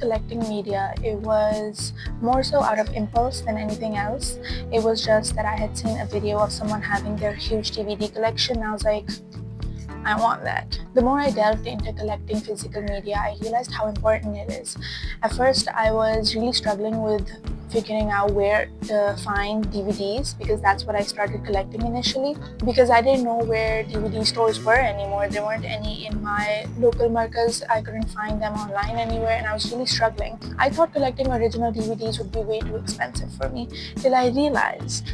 collecting media, it was more so out of impulse than anything else. It was just that I had seen a video of someone having their huge DVD collection, and I was like, I want that. The more I delved into collecting physical media, I realized how important it is. At first, I was really struggling with figuring out where to find DVDs because that's what I started collecting initially. Because I didn't know where DVD stores were anymore. There weren't any in my local markets. I couldn't find them online anywhere, and I was really struggling. I thought collecting original DVDs would be way too expensive for me till I realized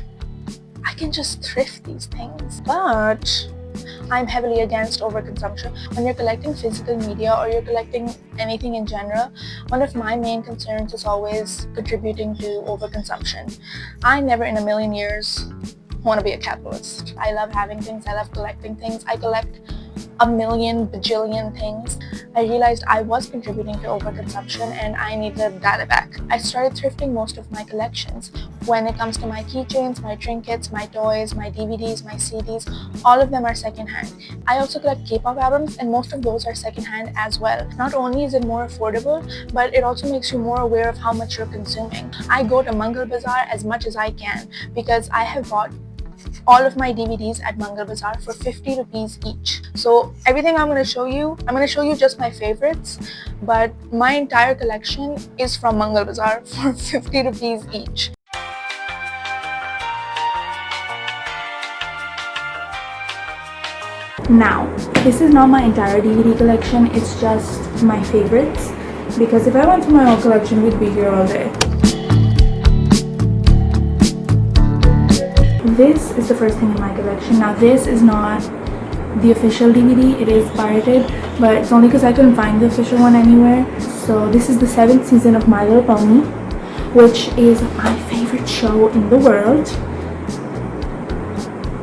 I can just thrift these things. But I'm heavily against overconsumption. When you're collecting physical media or you're collecting anything in general, one of my main concerns is always contributing to overconsumption. I never in a million years want to be a capitalist. I love having things, I love collecting things. I collect a million bajillion things. I realized I was contributing to overconsumption and I needed to dial it back. I started thrifting most of my collections. When it comes to my keychains, my trinkets, my toys, my DVDs, my CDs, all of them are secondhand. I also collect K-pop albums and most of those are secondhand as well. Not only is it more affordable, but it also makes you more aware of how much you're consuming. I go to Mangal Bazaar as much as I can because I have bought all of my DVDs at Mangal Bazaar for 50 rupees each. So everything I'm going to show you just my favorites, but my entire collection is from Mangal Bazaar for 50 rupees each. Now, this is not my entire DVD collection, it's just my favorites, because if I went through my whole collection, we'd be here all day. This is the first thing in my collection. Now this is not the official DVD, it is pirated, but it's only because I couldn't find the official one anywhere. So this is the 7th season of My Little Pony, which is my favorite show in the world.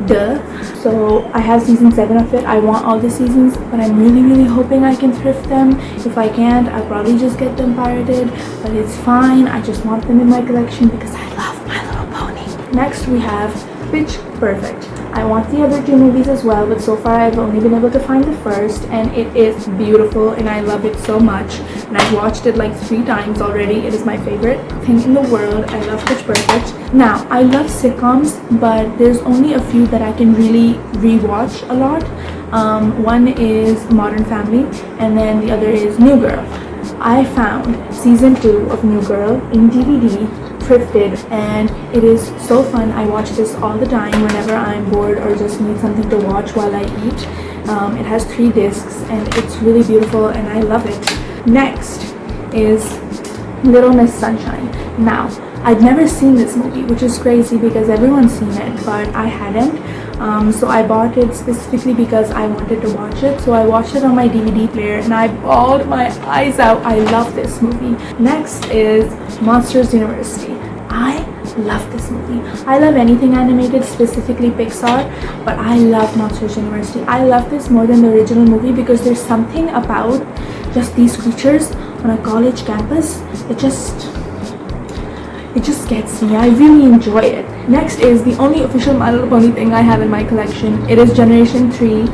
Duh. So I have season 7 of it. I want all the seasons, but I'm really hoping I can thrift them. If I can't, I'll probably just get them pirated, but it's fine. I just want them in my collection because I love My Little Pony. Next we have Pitch Perfect. I want the other 2 movies as well, but so far I've only been able to find the first, and it is beautiful and I love it so much, and I've watched it like 3 times already. It is my favorite thing in the world. I love Pitch Perfect. Now, I love sitcoms, but there's only a few that I can really rewatch a lot. One is Modern Family, and then the other is New Girl. I found season 2 of New Girl in DVD, thrifted, and it is so fun. I watch this all the time whenever I'm bored or just need something to watch while I eat. It has 3 discs and it's really beautiful and I love it. Next is Little Miss Sunshine. Now, I'd never seen this movie, which is crazy because everyone's seen it, but I hadn't. So I bought it specifically because I wanted to watch it. So I watched it on my DVD player and I bawled my eyes out. I love this movie. Next is Monsters University. I love this movie. I love anything animated, specifically Pixar, but I love Monsters University. I love this more than the original movie because there's something about just these creatures on a college campus. It just gets me. I really enjoy it. Next is the only official My Little Pony thing I have in my collection. It is Generation 3,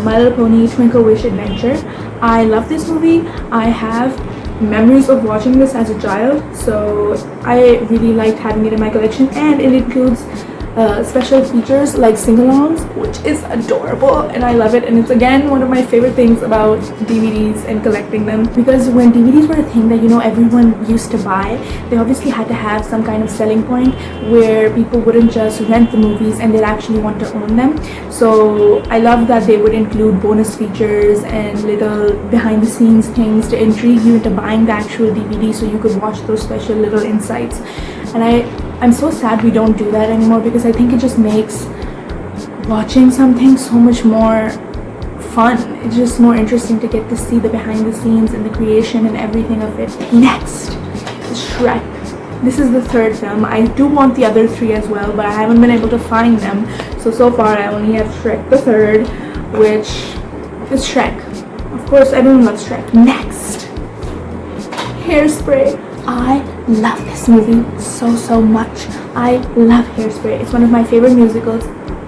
My Little Pony Twinkle Wish Adventure. I love this movie. I have memories of watching this as a child, so I really liked having it in my collection, and it includes special features like sing-alongs, which is adorable and I love it. And it's again one of my favorite things about DVDs and collecting them, because when DVDs were a thing that everyone used to buy, they obviously had to have some kind of selling point where people wouldn't just rent the movies and they'd actually want to own them. So I love that they would include bonus features and little behind the scenes things to intrigue you into buying the actual DVD so you could watch those special little insights. And I'm so sad we don't do that anymore, because I think it just makes watching something so much more fun. It's just more interesting to get to see the behind the scenes and the creation and everything of it. Next is Shrek. This is the 3rd film. I do want the other 3 as well, but I haven't been able to find them. So far I only have Shrek the 3rd, which is Shrek. Of course, everyone loves Shrek. Next, Hairspray. I love this movie so much. I love Hairspray. It's one of my favorite musicals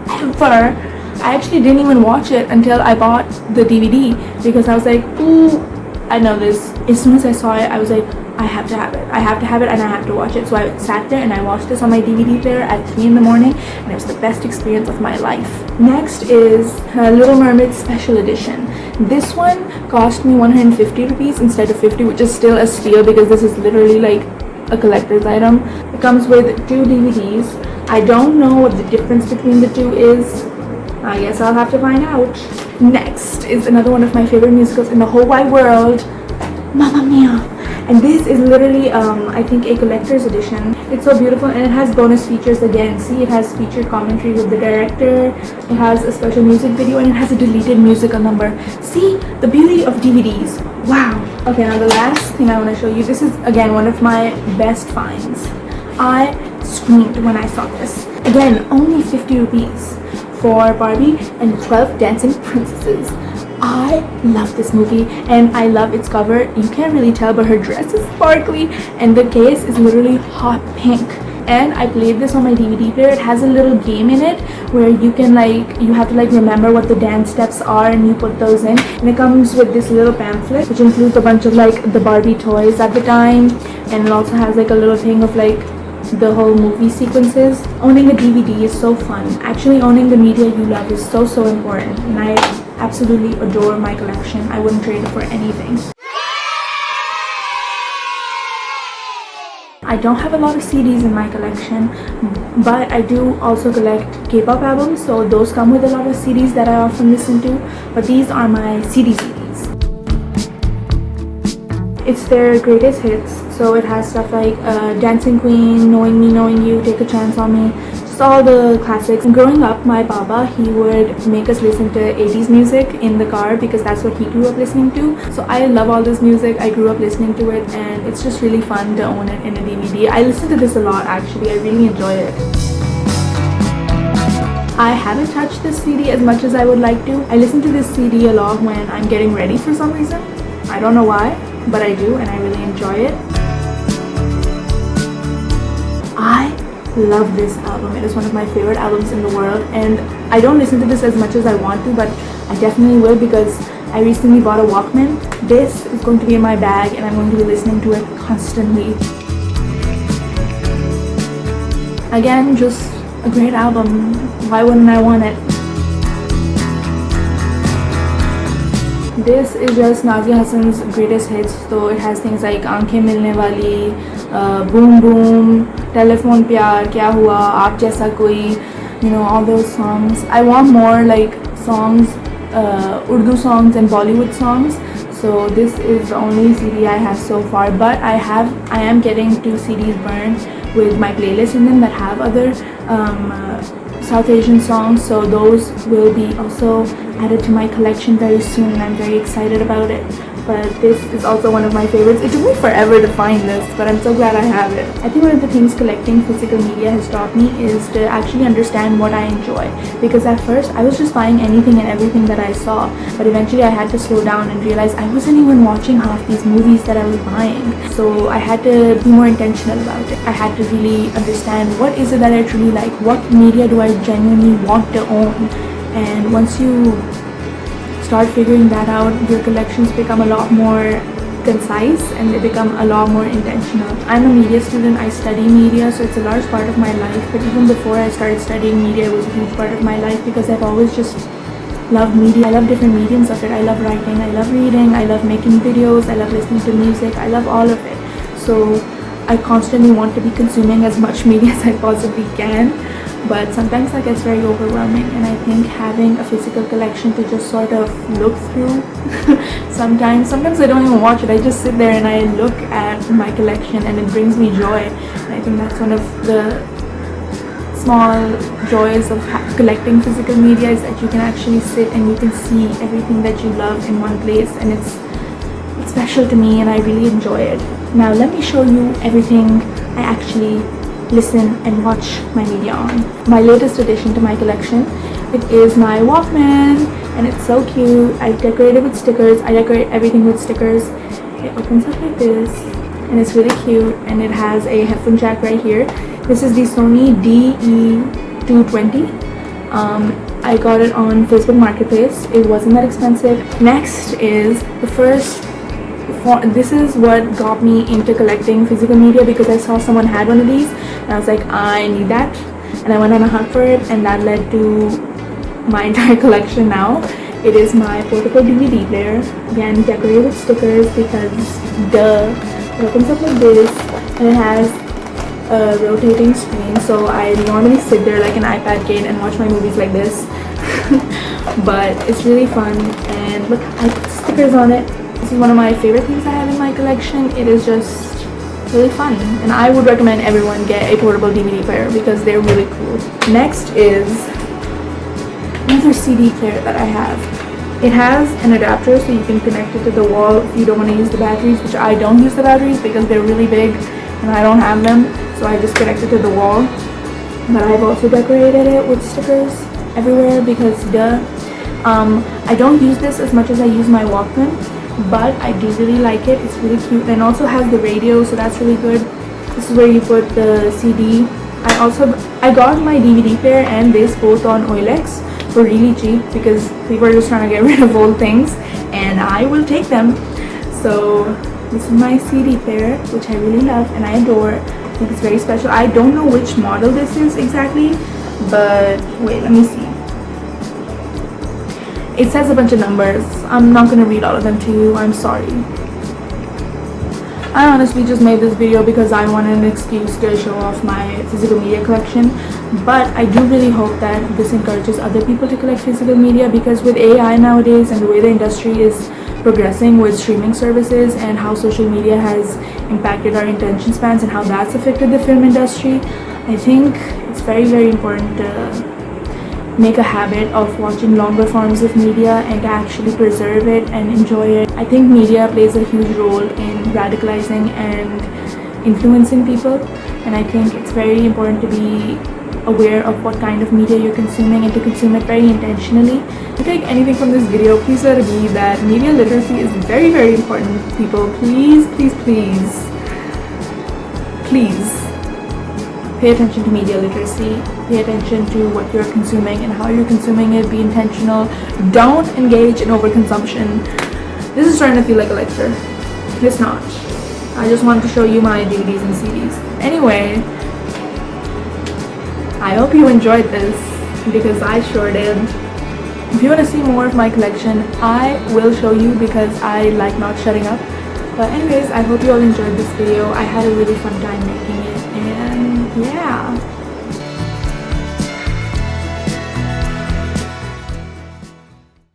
ever. I actually didn't even watch it until I bought the DVD because I was like, ooh, I know this. As soon as I saw it, I was like, I have to have it. I have to have it and I have to watch it. So I sat there and I watched this on my DVD player at 3 in the morning, and it was the best experience of my life. Next is Little Mermaid Special Edition. This one cost me 150 rupees instead of 50, which is still a steal because this is literally like a collector's item. It comes with 2 DVDs. I don't know what the difference between the two is. I guess I'll have to find out. Next is another one of my favorite musicals in the whole wide world, Mamma Mia. And this is literally I think a collector's edition. It's so beautiful, and it has bonus features again. See, it has featured commentary with the director, it has a special music video, and it has a deleted musical number. See, the beauty of DVDs. Wow. Okay, now the last thing I want to show you, this is again one of my best finds. I screamed when I saw this. Again, only 50 rupees for Barbie and 12 Dancing Princesses. I love this movie and I love its cover. You can't really tell, but her dress is sparkly and the case is literally hot pink. And I played this on my DVD player. It has a little game in it where you can you have to remember what the dance steps are, and you put those in. And it comes with this little pamphlet which includes a bunch of the Barbie toys at the time, and it also has a little thing of the whole movie sequences. Owning a DVD is so fun. Actually, owning the media you love is so important, and I absolutely adore my collection. I wouldn't trade it for anything. I don't have a lot of CDs in my collection, but I do also collect K-pop albums, so those come with a lot of CDs that I often listen to, but these are my CDs. It's their greatest hits, so it has stuff like Dancing Queen, Knowing Me, Knowing You, Take a Chance on Me, just all the classics. And growing up, my baba, he would make us listen to 80s music in the car because that's what he grew up listening to. So I love all this music, I grew up listening to it, and it's just really fun to own it in a DVD. I listen to this a lot actually, I really enjoy it. I haven't touched this CD as much as I would like to. I listen to this CD a lot when I'm getting ready for some reason. I don't know why, but I do, and I really enjoy it. I love this album. It is one of my favorite albums in the world, and I don't listen to this as much as I want to, but I definitely will because I recently bought a Walkman. This is going to be in my bag and I'm going to be listening to it constantly. Again, just a great album. Why wouldn't I want it? This is just Nazia Hassan's greatest hits, so it has things like Aankhein Milne Wali, Boom Boom, Telephone Pyar, Kya Hua, Aap Jaisa Koi, all those songs. I want more songs, Urdu songs and Bollywood songs, so this is the only CD I have so far, but I am getting 2 CDs burned with my playlist in them that have other South Asian songs, so those will be also added to my collection very soon, and I'm very excited about it. But this is also one of my favorites. It took me forever to find this, but I'm so glad I have it. I think one of the things collecting physical media has taught me is to actually understand what I enjoy, because at first I was just buying anything and everything that I saw, but eventually I had to slow down and realize I wasn't even watching half these movies that I was buying. So I had to be more intentional about it. I had to really understand what is it that I truly like, what media do I genuinely want to own. And once you start figuring that out, your collections become a lot more concise and they become a lot more intentional. I'm a media student, I study media, so it's a large part of my life, but even before I started studying media, it was a huge part of my life because I've always just loved media. I love different mediums of it. I love writing, I love reading, I love making videos, I love listening to music, I love all of it. So I constantly want to be consuming as much media as I possibly can. But sometimes that gets very overwhelming, and I think having a physical collection to just sort of look through sometimes I don't even watch it, I just sit there and I look at my collection and it brings me joy. And I think that's one of the small joys of collecting physical media, is that you can actually sit and you can see everything that you love in one place, and it's special to me and I really enjoy it. Now let me show you everything I actually listen and watch my media on. My latest addition to my collection, it is my Walkman, and it's so cute. I decorated with stickers. I decorate everything with stickers. It opens up like this and it's really cute, and it has a headphone jack right here. This is the Sony DE220. I got it on Facebook Marketplace. It wasn't that expensive. Next is the first this is what got me into collecting physical media, because I saw someone had one of these and I was like, I need that, and I went on a hunt for it, and that led to my entire collection now. It is my portable DVD player, again decorated with stickers because duh. It opens up like this and it has a rotating screen, so I normally sit there like an iPad kid and watch my movies like this. But it's really fun, and look, I put stickers on it. This is one of my favorite things I have in my collection. It is just really fun, and I would recommend everyone get a portable DVD player because they're really cool. Next is another CD player that I have. It has an adapter so you can connect it to the wall if you don't want to use the batteries, which I don't use the batteries because they're really big and I don't have them, so I just connect it to the wall. But I've also decorated it with stickers everywhere because duh. I don't use this as much as I use my Walkman, but I do really like it. It's really cute, and also has the radio, so that's really good. This is where you put the CD. I got my DVD player and this both on OLX for really cheap because people are just trying to get rid of old things, and I will take them. So this is my CD player, which I really love and I adore. I think it's very special. I don't know which model this is exactly, but wait, let me see. It says a bunch of numbers. I'm not going to read all of them to you. I'm sorry. I honestly just made this video because I wanted an excuse to show off my physical media collection. But I do really hope that this encourages other people to collect physical media, because with AI nowadays and the way the industry is progressing with streaming services and how social media has impacted our attention spans and how that's affected the film industry, I think it's very, very important to make a habit of watching longer forms of media and to actually preserve it and enjoy it. I think media plays a huge role in radicalizing and influencing people, and I think it's very important to be aware of what kind of media you're consuming and to consume it very intentionally. If you take anything from this video, please let it be that media literacy is very, very important, people. Please, please, please, please pay attention to media literacy. Pay attention to what you're consuming and how you're consuming it. Be intentional. Don't engage in overconsumption. This is starting to feel like a lecture. It's not. I just wanted to show you my DVDs and CDs. Anyway, I hope you enjoyed this because I sure did. If you want to see more of my collection, I will show you because I like not shutting up. But anyways, I hope you all enjoyed this video. I had a really fun time making it, and yeah.